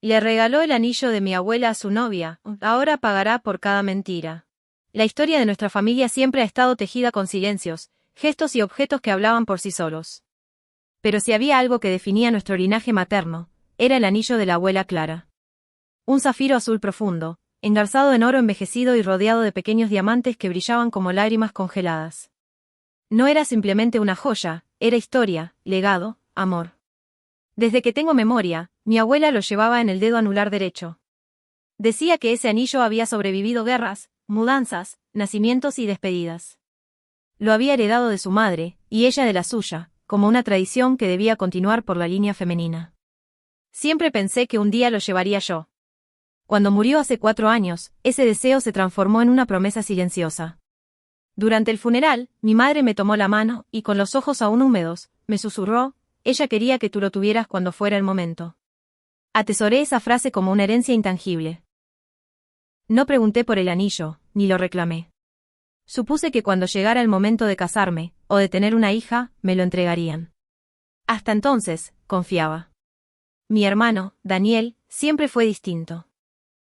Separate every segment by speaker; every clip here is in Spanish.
Speaker 1: Le regaló el anillo de mi abuela a su novia, ahora pagará por cada mentira. La historia de nuestra familia siempre ha estado tejida con silencios, gestos y objetos que hablaban por sí solos. Pero si había algo que definía nuestro linaje materno, era el anillo de la abuela Clara. Un zafiro azul profundo, engarzado en oro envejecido y rodeado de pequeños diamantes que brillaban como lágrimas congeladas. No era simplemente una joya, era historia, legado, amor. Desde que tengo memoria, mi abuela lo llevaba en el dedo anular derecho. Decía que ese anillo había sobrevivido guerras, mudanzas, nacimientos y despedidas. Lo había heredado de su madre, y ella de la suya, como una tradición que debía continuar por la línea femenina. Siempre pensé que un día lo llevaría yo. Cuando murió hace 4 años, ese deseo se transformó en una promesa silenciosa. Durante el funeral, mi madre me tomó la mano y con los ojos aún húmedos, me susurró, ella quería que tú lo tuvieras cuando fuera el momento. Atesoré esa frase como una herencia intangible. No pregunté por el anillo, ni lo reclamé. Supuse que cuando llegara el momento de casarme, o de tener una hija, me lo entregarían. Hasta entonces, confiaba. Mi hermano, Daniel, siempre fue distinto.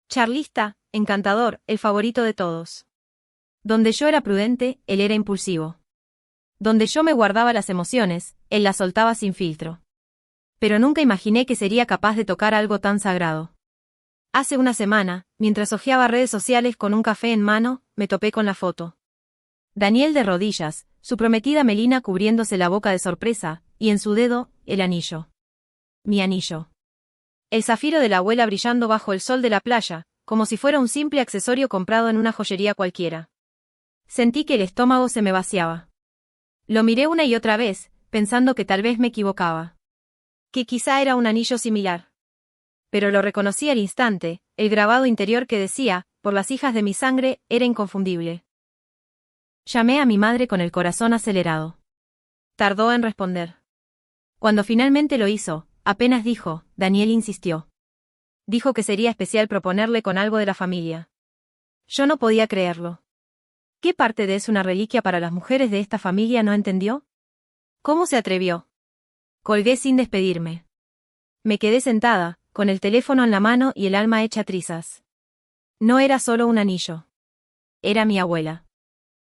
Speaker 1: Charlista, encantador, el favorito de todos. Donde yo era prudente, él era impulsivo. Donde yo me guardaba las emociones, él las soltaba sin filtro. Pero nunca imaginé que sería capaz de tocar algo tan sagrado. Hace una semana, mientras hojeaba redes sociales con un café en mano, me topé con la foto. Daniel de rodillas, su prometida Melina cubriéndose la boca de sorpresa, y en su dedo, el anillo. Mi anillo. El zafiro de la abuela brillando bajo el sol de la playa, como si fuera un simple accesorio comprado en una joyería cualquiera. Sentí que el estómago se me vaciaba. Lo miré una y otra vez, pensando que tal vez me equivocaba. Que quizá era un anillo similar. Pero lo reconocí al instante, el grabado interior que decía, por las hijas de mi sangre, era inconfundible. Llamé a mi madre con el corazón acelerado. Tardó en responder. Cuando finalmente lo hizo, apenas dijo, Daniel insistió. Dijo que sería especial proponerle con algo de la familia. Yo no podía creerlo. ¿Qué parte de es una reliquia para las mujeres de esta familia no entendió? ¿Cómo se atrevió? Colgué sin despedirme. Me quedé sentada, con el teléfono en la mano y el alma hecha trizas. No era solo un anillo. Era mi abuela.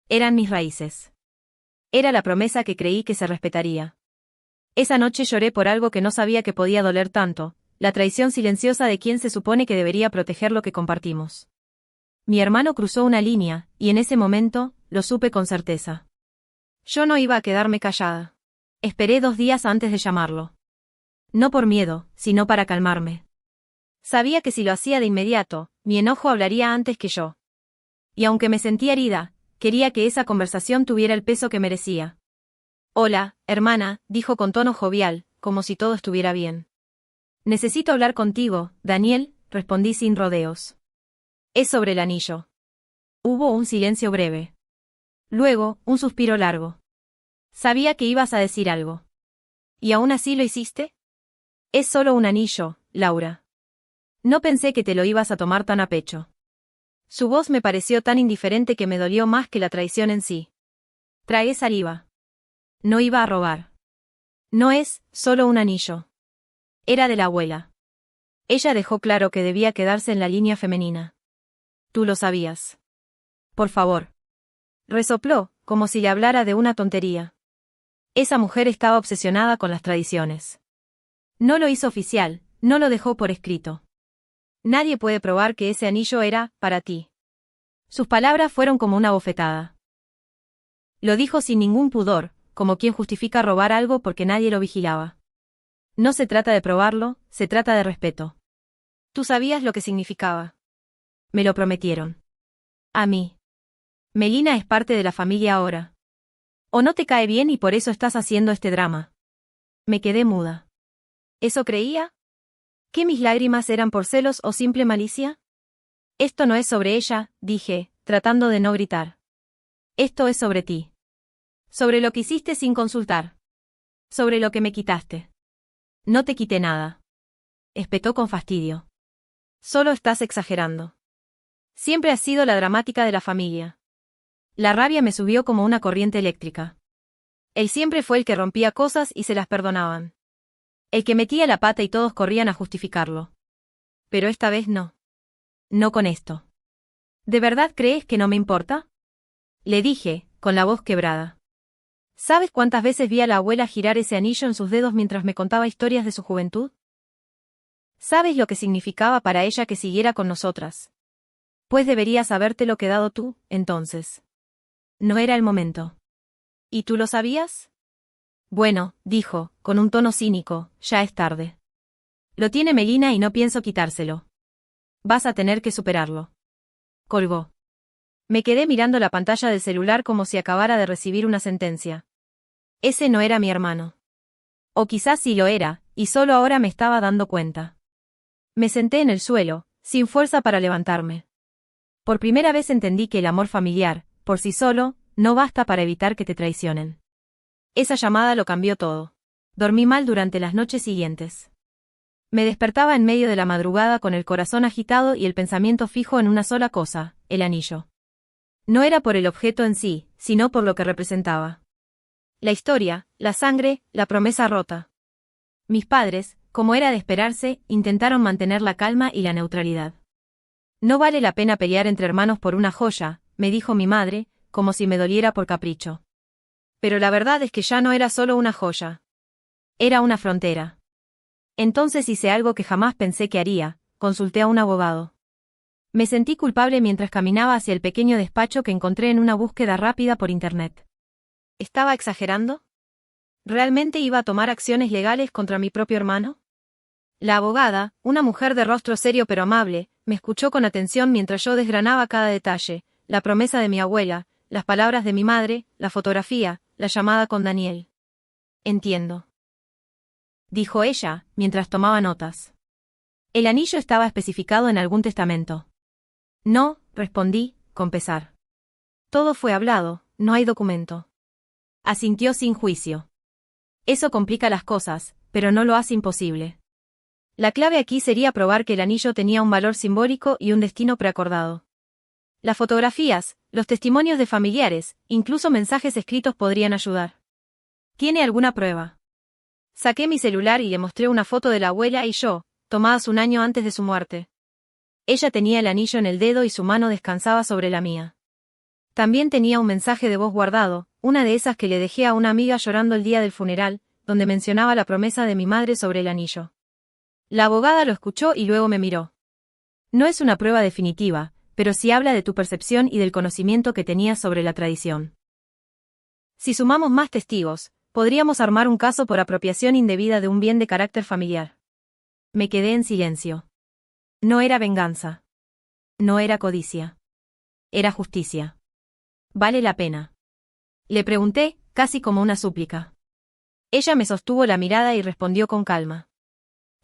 Speaker 1: Eran mis raíces. Era la promesa que creí que se respetaría. Esa noche lloré por algo que no sabía que podía doler tanto, la traición silenciosa de quien se supone que debería proteger lo que compartimos. Mi hermano cruzó una línea, y en ese momento, lo supe con certeza. Yo no iba a quedarme callada. Esperé 2 días antes de llamarlo. No por miedo, sino para calmarme. Sabía que si lo hacía de inmediato, mi enojo hablaría antes que yo. Y aunque me sentía herida, quería que esa conversación tuviera el peso que merecía. Hola, hermana, dijo con tono jovial, como si todo estuviera bien. Necesito hablar contigo, Daniel, respondí sin rodeos. Es sobre el anillo. Hubo un silencio breve. Luego, un suspiro largo. Sabía que ibas a decir algo. ¿Y aún así lo hiciste? Es solo un anillo, Laura. No pensé que te lo ibas a tomar tan a pecho. Su voz me pareció tan indiferente que me dolió más que la traición en sí. Tragué saliva. No iba a robar. No es solo un anillo. Era de la abuela. Ella dejó claro que debía quedarse en la línea femenina. Tú lo sabías. Por favor. Resopló, como si le hablara de una tontería. Esa mujer estaba obsesionada con las tradiciones. No lo hizo oficial, no lo dejó por escrito. Nadie puede probar que ese anillo era, para ti. Sus palabras fueron como una bofetada. Lo dijo sin ningún pudor, como quien justifica robar algo porque nadie lo vigilaba. No se trata de probarlo, se trata de respeto. Tú sabías lo que significaba. Me lo prometieron. A mí. Melina es parte de la familia ahora. ¿O no te cae bien y por eso estás haciendo este drama? Me quedé muda. ¿Eso creía? ¿Que mis lágrimas eran por celos o simple malicia? Esto no es sobre ella, dije, tratando de no gritar. Esto es sobre ti. Sobre lo que hiciste sin consultar. Sobre lo que me quitaste. No te quité nada. Espetó con fastidio. Solo estás exagerando. Siempre has sido la dramática de la familia. La rabia me subió como una corriente eléctrica. Él siempre fue el que rompía cosas y se las perdonaban. El que metía la pata y todos corrían a justificarlo. Pero esta vez no. No con esto. ¿De verdad crees que no me importa? Le dije, con la voz quebrada. ¿Sabes cuántas veces vi a la abuela girar ese anillo en sus dedos mientras me contaba historias de su juventud? ¿Sabes lo que significaba para ella que siguiera con nosotras? Pues deberías habértelo quedado tú, entonces. No era el momento. ¿Y tú lo sabías? Bueno, dijo, con un tono cínico, ya es tarde. Lo tiene Melina y no pienso quitárselo. Vas a tener que superarlo. Colgó. Me quedé mirando la pantalla del celular como si acabara de recibir una sentencia. Ese no era mi hermano. O quizás sí lo era, y solo ahora me estaba dando cuenta. Me senté en el suelo, sin fuerza para levantarme. Por primera vez entendí que el amor familiar, por sí solo, no basta para evitar que te traicionen. Esa llamada lo cambió todo. Dormí mal durante las noches siguientes. Me despertaba en medio de la madrugada con el corazón agitado y el pensamiento fijo en una sola cosa, el anillo. No era por el objeto en sí, sino por lo que representaba. La historia, la sangre, la promesa rota. Mis padres, como era de esperarse, intentaron mantener la calma y la neutralidad. No vale la pena pelear entre hermanos por una joya, me dijo mi madre, como si me doliera por capricho. Pero la verdad es que ya no era solo una joya. Era una frontera. Entonces hice algo que jamás pensé que haría, consulté a un abogado. Me sentí culpable mientras caminaba hacia el pequeño despacho que encontré en una búsqueda rápida por internet. ¿Estaba exagerando? ¿Realmente iba a tomar acciones legales contra mi propio hermano? La abogada, una mujer de rostro serio pero amable, me escuchó con atención mientras yo desgranaba cada detalle, la promesa de mi abuela, las palabras de mi madre, la fotografía, la llamada con Daniel. Entiendo, dijo ella, mientras tomaba notas. ¿El anillo estaba especificado en algún testamento? No, respondí, con pesar. Todo fue hablado, no hay documento. Asintió sin juicio. Eso complica las cosas, pero no lo hace imposible. La clave aquí sería probar que el anillo tenía un valor simbólico y un destino preacordado. Las fotografías, los testimonios de familiares, incluso mensajes escritos podrían ayudar. ¿Tiene alguna prueba? Saqué mi celular y le mostré una foto de la abuela y yo, tomadas un año antes de su muerte. Ella tenía el anillo en el dedo y su mano descansaba sobre la mía. También tenía un mensaje de voz guardado, una de esas que le dejé a una amiga llorando el día del funeral, donde mencionaba la promesa de mi madre sobre el anillo. La abogada lo escuchó y luego me miró. No es una prueba definitiva, pero sí habla de tu percepción y del conocimiento que tenías sobre la tradición. Si sumamos más testigos, podríamos armar un caso por apropiación indebida de un bien de carácter familiar. Me quedé en silencio. No era venganza. No era codicia. Era justicia. ¿Vale la pena? Le pregunté, casi como una súplica. Ella me sostuvo la mirada y respondió con calma.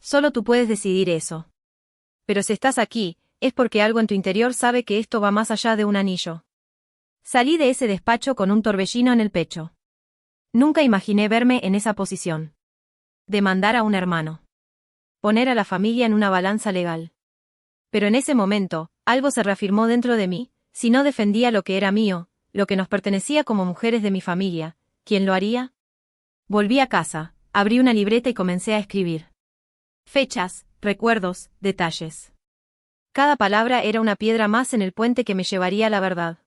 Speaker 1: Solo tú puedes decidir eso. Pero si estás aquí, es porque algo en tu interior sabe que esto va más allá de un anillo. Salí de ese despacho con un torbellino en el pecho. Nunca imaginé verme en esa posición. Demandar a un hermano. Poner a la familia en una balanza legal. Pero en ese momento, algo se reafirmó dentro de mí, si no defendía lo que era mío, lo que nos pertenecía como mujeres de mi familia, ¿quién lo haría? Volví a casa, abrí una libreta y comencé a escribir. Fechas, recuerdos, detalles. Cada palabra era una piedra más en el puente que me llevaría a la verdad.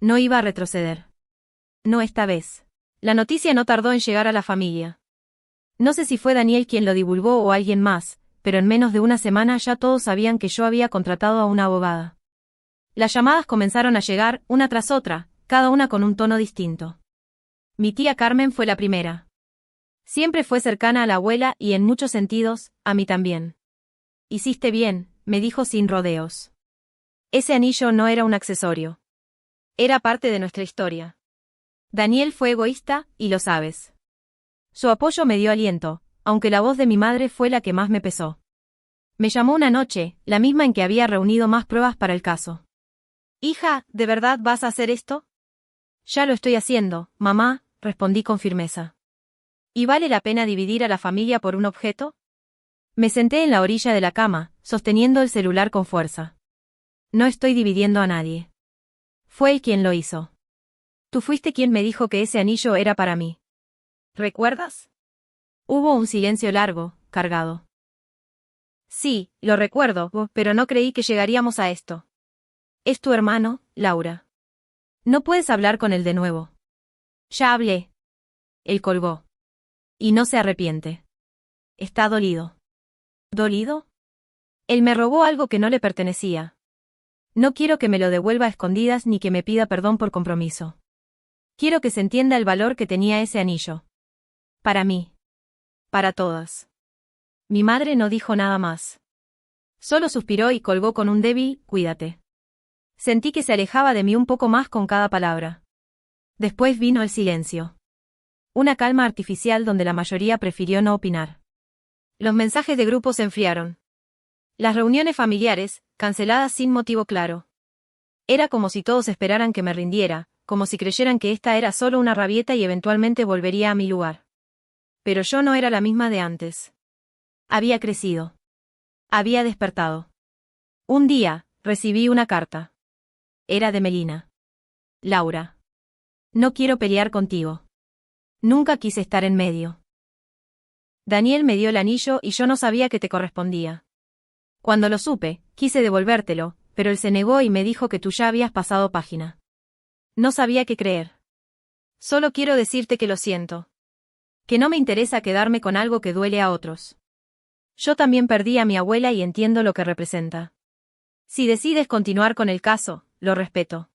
Speaker 1: No iba a retroceder. No esta vez. La noticia no tardó en llegar a la familia. No sé si fue Daniel quien lo divulgó o alguien más, pero en menos de una semana ya todos sabían que yo había contratado a una abogada. Las llamadas comenzaron a llegar, una tras otra, cada una con un tono distinto. Mi tía Carmen fue la primera. Siempre fue cercana a la abuela y en muchos sentidos, a mí también. Hiciste bien, me dijo sin rodeos. Ese anillo no era un accesorio. Era parte de nuestra historia. Daniel fue egoísta, y lo sabes. Su apoyo me dio aliento, aunque la voz de mi madre fue la que más me pesó. Me llamó una noche, la misma en que había reunido más pruebas para el caso. Hija, ¿de verdad vas a hacer esto? Ya lo estoy haciendo, mamá, respondí con firmeza. ¿Y vale la pena dividir a la familia por un objeto? Me senté en la orilla de la cama, sosteniendo el celular con fuerza. No estoy dividiendo a nadie. Fue él quien lo hizo. Tú fuiste quien me dijo que ese anillo era para mí. ¿Recuerdas? Hubo un silencio largo, cargado. Sí, lo recuerdo, pero no creí que llegaríamos a esto. Es tu hermano, Laura. No puedes hablar con él de nuevo. Ya hablé. Él colgó. Y no se arrepiente. Está dolido. ¿Dolido? Él me robó algo que no le pertenecía. No quiero que me lo devuelva a escondidas ni que me pida perdón por compromiso. Quiero que se entienda el valor que tenía ese anillo. Para mí. Para todas. Mi madre no dijo nada más. Solo suspiró y colgó con un débil, cuídate. Sentí que se alejaba de mí un poco más con cada palabra. Después vino el silencio. Una calma artificial donde la mayoría prefirió no opinar. Los mensajes de grupo se enfriaron. Las reuniones familiares, canceladas sin motivo claro. Era como si todos esperaran que me rindiera, como si creyeran que esta era solo una rabieta y eventualmente volvería a mi lugar. Pero yo no era la misma de antes. Había crecido. Había despertado. Un día, recibí una carta. Era de Melina. Laura. No quiero pelear contigo. Nunca quise estar en medio. Daniel me dio el anillo y yo no sabía que te correspondía. Cuando lo supe, quise devolvértelo, pero él se negó y me dijo que tú ya habías pasado página. No sabía qué creer. Solo quiero decirte que lo siento. Que no me interesa quedarme con algo que duele a otros. Yo también perdí a mi abuela y entiendo lo que representa. Si decides continuar con el caso, lo respeto.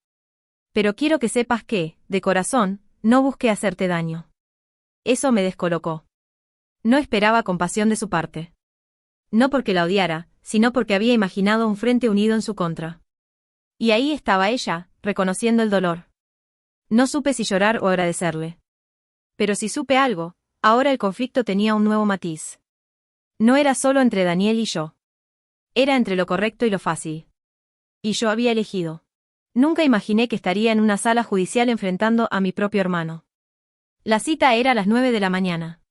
Speaker 1: Pero quiero que sepas que, de corazón, no busqué hacerte daño. Eso me descolocó. No esperaba compasión de su parte. No porque la odiara, sino porque había imaginado un frente unido en su contra. Y ahí estaba ella, reconociendo el dolor. No supe si llorar o agradecerle. Pero si supe algo, ahora el conflicto tenía un nuevo matiz. No era solo entre Daniel y yo. Era entre lo correcto y lo fácil. Y yo había elegido. Nunca imaginé que estaría en una sala judicial enfrentando a mi propio hermano. La cita era a las 9 de la mañana.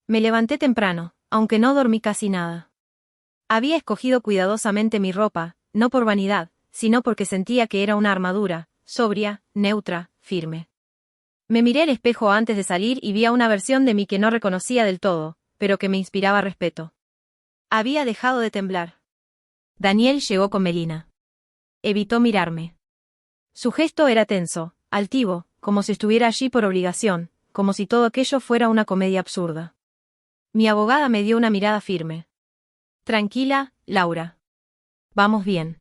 Speaker 1: Me levanté temprano, aunque no dormí casi nada. Había escogido cuidadosamente mi ropa, no por vanidad, sino porque sentía que era una armadura, sobria, neutra, firme. Me miré al espejo antes de salir y vi a una versión de mí que no reconocía del todo, pero que me inspiraba respeto. Había dejado de temblar. Daniel llegó con Melina. Evitó mirarme. Su gesto era tenso, altivo, como si estuviera allí por obligación, como si todo aquello fuera una comedia absurda. Mi abogada me dio una mirada firme. Tranquila, Laura. Vamos bien.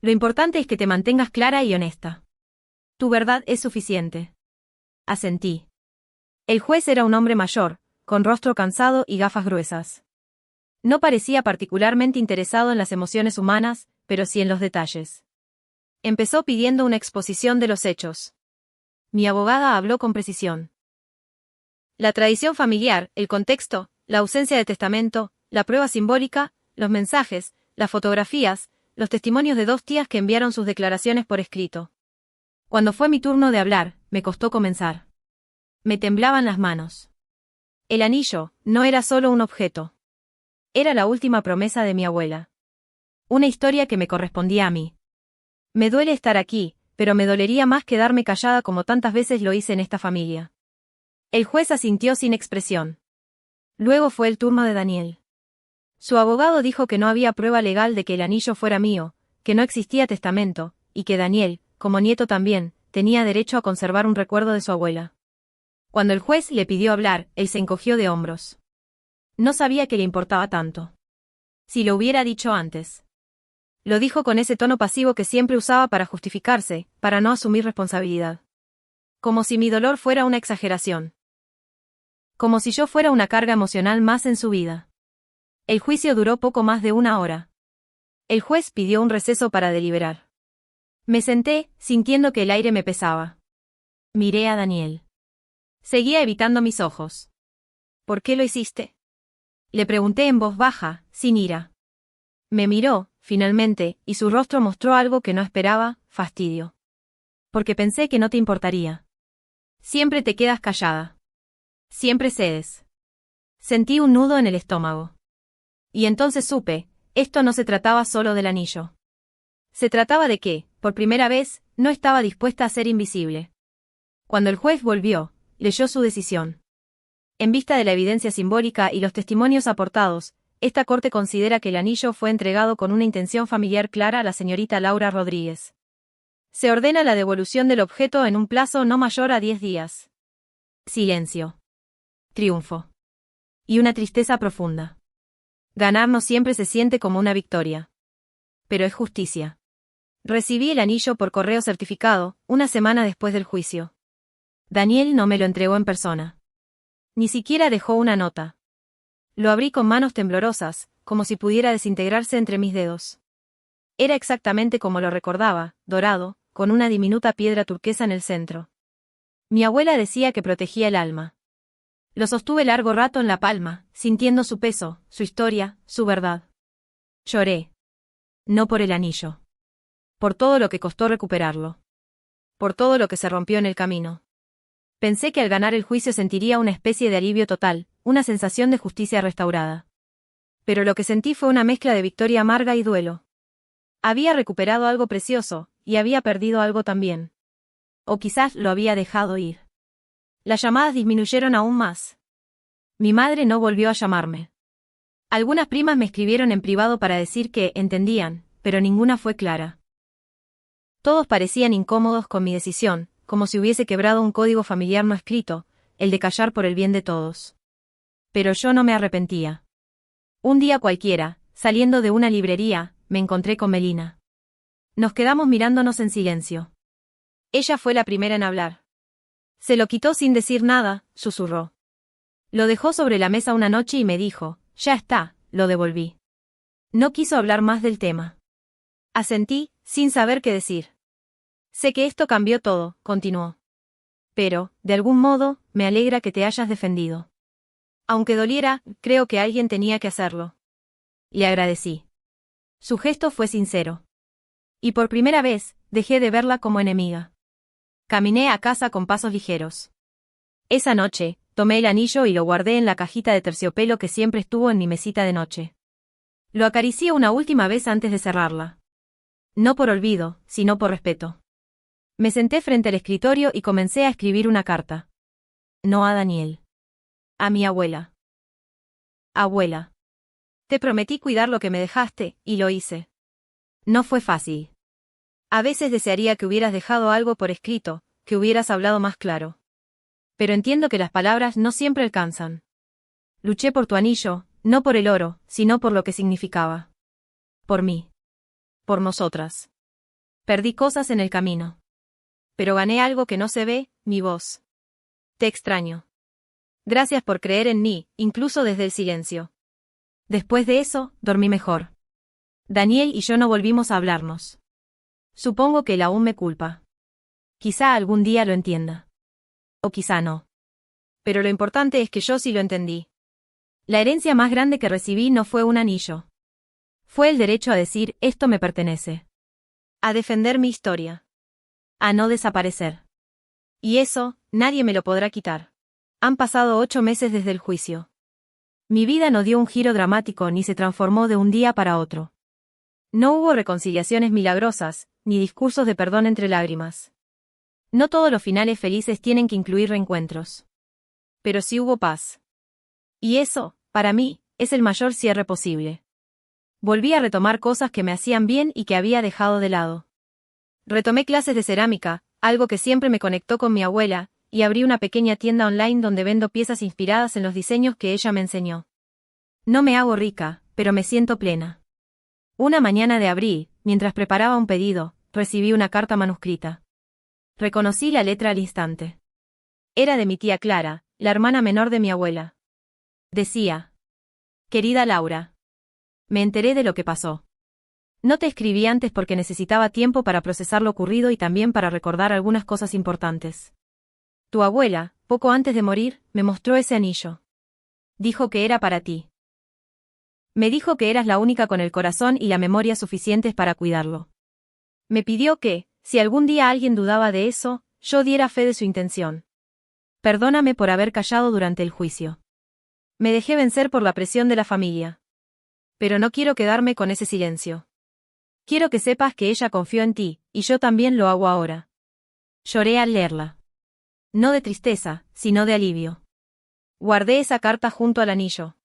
Speaker 1: Lo importante es que te mantengas clara y honesta. Tu verdad es suficiente. Asentí. El juez era un hombre mayor, con rostro cansado y gafas gruesas. No parecía particularmente interesado en las emociones humanas, pero sí en los detalles. Empezó pidiendo una exposición de los hechos. Mi abogada habló con precisión. La tradición familiar, el contexto, la ausencia de testamento, la prueba simbólica, los mensajes, las fotografías, los testimonios de 2 tías que enviaron sus declaraciones por escrito. Cuando fue mi turno de hablar, me costó comenzar. Me temblaban las manos. El anillo no era solo un objeto. Era la última promesa de mi abuela. Una historia que me correspondía a mí. Me duele estar aquí, pero me dolería más quedarme callada como tantas veces lo hice en esta familia. El juez asintió sin expresión. Luego fue el turno de Daniel. Su abogado dijo que no había prueba legal de que el anillo fuera mío, que no existía testamento, y que Daniel, como nieto también, tenía derecho a conservar un recuerdo de su abuela. Cuando el juez le pidió hablar, él se encogió de hombros. No sabía que le importaba tanto. Si lo hubiera dicho antes. Lo dijo con ese tono pasivo que siempre usaba para justificarse, para no asumir responsabilidad. Como si mi dolor fuera una exageración. Como si yo fuera una carga emocional más en su vida. El juicio duró poco más de 1 hora. El juez pidió un receso para deliberar. Me senté, sintiendo que el aire me pesaba. Miré a Daniel. Seguía evitando mis ojos. ¿Por qué lo hiciste? Le pregunté en voz baja, sin ira. Me miró, finalmente, y su rostro mostró algo que no esperaba, fastidio. Porque pensé que no te importaría. Siempre te quedas callada. Siempre cedes. Sentí un nudo en el estómago. Y entonces supe, esto no se trataba solo del anillo. Se trataba de que, por primera vez, no estaba dispuesta a ser invisible. Cuando el juez volvió, leyó su decisión. En vista de la evidencia simbólica y los testimonios aportados, esta corte considera que el anillo fue entregado con una intención familiar clara a la señorita Laura Rodríguez. Se ordena la devolución del objeto en un plazo no mayor a 10 días. Silencio. Triunfo. Y una tristeza profunda. Ganar no siempre se siente como una victoria. Pero es justicia. Recibí el anillo por correo certificado, una semana después del juicio. Daniel no me lo entregó en persona. Ni siquiera dejó una nota. Lo abrí con manos temblorosas, como si pudiera desintegrarse entre mis dedos. Era exactamente como lo recordaba, dorado, con una diminuta piedra turquesa en el centro. Mi abuela decía que protegía el alma. Lo sostuve largo rato en la palma, sintiendo su peso, su historia, su verdad. Lloré. No por el anillo. Por todo lo que costó recuperarlo. Por todo lo que se rompió en el camino. Pensé que al ganar el juicio sentiría una especie de alivio total, una sensación de justicia restaurada. Pero lo que sentí fue una mezcla de victoria amarga y duelo. Había recuperado algo precioso, y había perdido algo también. O quizás lo había dejado ir. Las llamadas disminuyeron aún más. Mi madre no volvió a llamarme. Algunas primas me escribieron en privado para decir que entendían, pero ninguna fue clara. Todos parecían incómodos con mi decisión, como si hubiese quebrado un código familiar no escrito, el de callar por el bien de todos. Pero yo no me arrepentía. Un día cualquiera, saliendo de una librería, me encontré con Melina. Nos quedamos mirándonos en silencio. Ella fue la primera en hablar. Se lo quitó sin decir nada, susurró. Lo dejó sobre la mesa una noche y me dijo, ya está, lo devolví. No quiso hablar más del tema. Asentí, sin saber qué decir. Sé que esto cambió todo, continuó. Pero, de algún modo, me alegra que te hayas defendido. Aunque doliera, creo que alguien tenía que hacerlo. Le agradecí. Su gesto fue sincero. Y por primera vez, dejé de verla como enemiga. Caminé a casa con pasos ligeros. Esa noche, tomé el anillo y lo guardé en la cajita de terciopelo que siempre estuvo en mi mesita de noche. Lo acaricié una última vez antes de cerrarla. No por olvido, sino por respeto. Me senté frente al escritorio y comencé a escribir una carta. No a Daniel. A mi abuela. Abuela. Te prometí cuidar lo que me dejaste, y lo hice. No fue fácil. A veces desearía que hubieras dejado algo por escrito, que hubieras hablado más claro. Pero entiendo que las palabras no siempre alcanzan. Luché por tu anillo, no por el oro, sino por lo que significaba. Por mí. Por nosotras. Perdí cosas en el camino. Pero gané algo que no se ve, mi voz. Te extraño. Gracias por creer en mí, incluso desde el silencio. Después de eso, dormí mejor. Daniel y yo no volvimos a hablarnos. Supongo que él aún me culpa. Quizá algún día lo entienda. O quizá no. Pero lo importante es que yo sí lo entendí. La herencia más grande que recibí no fue un anillo. Fue el derecho a decir, esto me pertenece. A defender mi historia. A no desaparecer. Y eso, nadie me lo podrá quitar. Han pasado 8 meses desde el juicio. Mi vida no dio un giro dramático ni se transformó de un día para otro. No hubo reconciliaciones milagrosas, ni discursos de perdón entre lágrimas. No todos los finales felices tienen que incluir reencuentros. Pero sí hubo paz. Y eso, para mí, es el mayor cierre posible. Volví a retomar cosas que me hacían bien y que había dejado de lado. Retomé clases de cerámica, algo que siempre me conectó con mi abuela, y abrí una pequeña tienda online donde vendo piezas inspiradas en los diseños que ella me enseñó. No me hago rica, pero me siento plena. Una mañana de abril, mientras preparaba un pedido, recibí una carta manuscrita. Reconocí la letra al instante. Era de mi tía Clara, la hermana menor de mi abuela. Decía: Querida Laura. Me enteré de lo que pasó. No te escribí antes porque necesitaba tiempo para procesar lo ocurrido y también para recordar algunas cosas importantes. Tu abuela, poco antes de morir, me mostró ese anillo. Dijo que era para ti. Me dijo que eras la única con el corazón y la memoria suficientes para cuidarlo. Me pidió que, si algún día alguien dudaba de eso, yo diera fe de su intención. Perdóname por haber callado durante el juicio. Me dejé vencer por la presión de la familia. Pero no quiero quedarme con ese silencio. Quiero que sepas que ella confió en ti, y yo también lo hago ahora. Lloré al leerla. No de tristeza, sino de alivio. Guardé esa carta junto al anillo.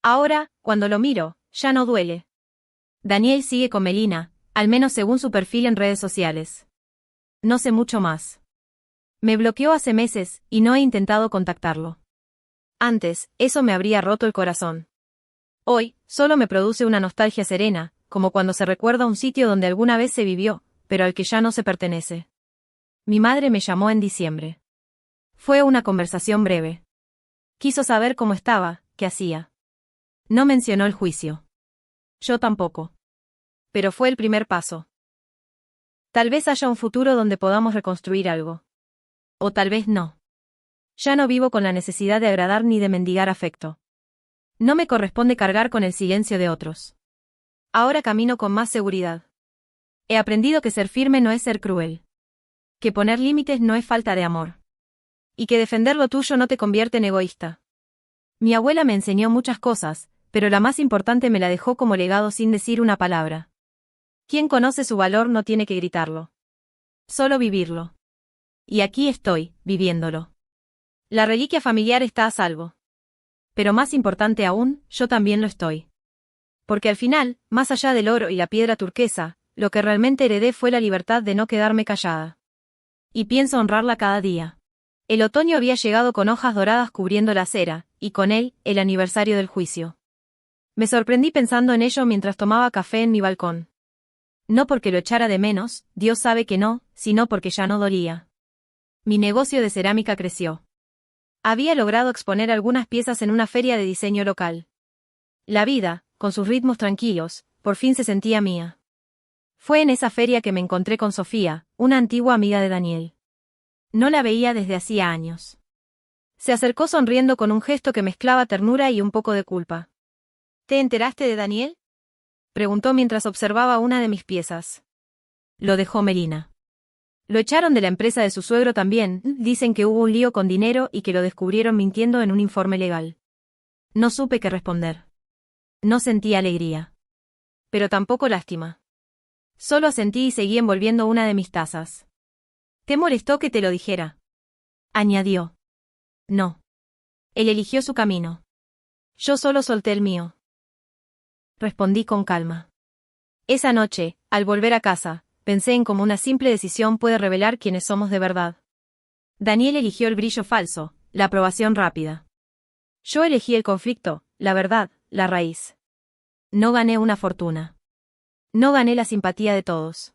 Speaker 1: Ahora, cuando lo miro, ya no duele. Daniel sigue con Melina, al menos según su perfil en redes sociales. No sé mucho más. Me bloqueó hace meses, y no he intentado contactarlo. Antes, eso me habría roto el corazón. Hoy, solo me produce una nostalgia serena, como cuando se recuerda un sitio donde alguna vez se vivió, pero al que ya no se pertenece. Mi madre me llamó en diciembre. Fue una conversación breve. Quiso saber cómo estaba, qué hacía. No mencionó el juicio. Yo tampoco. Pero fue el primer paso. Tal vez haya un futuro donde podamos reconstruir algo. O tal vez no. Ya no vivo con la necesidad de agradar ni de mendigar afecto. No me corresponde cargar con el silencio de otros. Ahora camino con más seguridad. He aprendido que ser firme no es ser cruel. Que poner límites no es falta de amor. Y que defender lo tuyo no te convierte en egoísta. Mi abuela me enseñó muchas cosas, pero la más importante me la dejó como legado sin decir una palabra. Quien conoce su valor no tiene que gritarlo. Solo vivirlo. Y aquí estoy, viviéndolo. La reliquia familiar está a salvo. Pero más importante aún, yo también lo estoy. Porque al final, más allá del oro y la piedra turquesa, lo que realmente heredé fue la libertad de no quedarme callada. Y pienso honrarla cada día. El otoño había llegado con hojas doradas cubriendo la acera, y con él, el aniversario del juicio. Me sorprendí pensando en ello mientras tomaba café en mi balcón. No porque lo echara de menos, Dios sabe que no, sino porque ya no dolía. Mi negocio de cerámica creció. Había logrado exponer algunas piezas en una feria de diseño local. La vida, con sus ritmos tranquilos, por fin se sentía mía. Fue en esa feria que me encontré con Sofía, una antigua amiga de Daniel. No la veía desde hacía años. Se acercó sonriendo con un gesto que mezclaba ternura y un poco de culpa. ¿Te enteraste de Daniel?, preguntó mientras observaba una de mis piezas. Lo dejó Melina. Lo echaron de la empresa de su suegro también, dicen que hubo un lío con dinero y que lo descubrieron mintiendo en un informe legal. No supe qué responder. No sentí alegría. Pero tampoco lástima. Solo asentí y seguí envolviendo una de mis tazas. ¿Te molestó que te lo dijera?, añadió. No. Él eligió su camino. Yo solo solté el mío. Respondí con calma. Esa noche, al volver a casa, pensé en cómo una simple decisión puede revelar quiénes somos de verdad. Daniel eligió el brillo falso, la aprobación rápida. Yo elegí el conflicto, la verdad, la raíz. No gané una fortuna. No gané la simpatía de todos.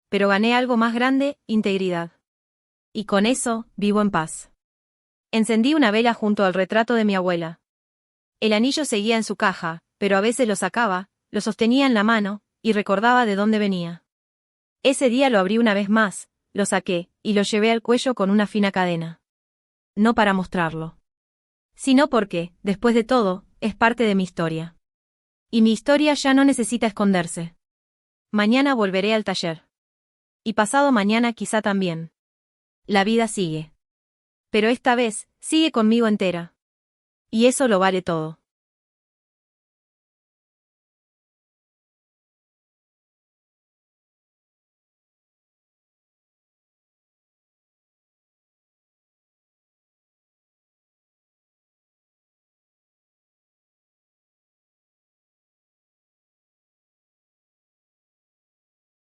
Speaker 1: Pero gané algo más grande, integridad. Y con eso, vivo en paz. Encendí una vela junto al retrato de mi abuela. El anillo seguía en su caja, pero a veces lo sacaba, lo sostenía en la mano, y recordaba de dónde venía. Ese día lo abrí una vez más, lo saqué, y lo llevé al cuello con una fina cadena. No para mostrarlo. Sino porque, después de todo, es parte de mi historia. Y mi historia ya no necesita esconderse. Mañana volveré al taller. Y pasado mañana quizá también. La vida sigue. Pero esta vez, sigue conmigo entera. Y eso lo vale todo.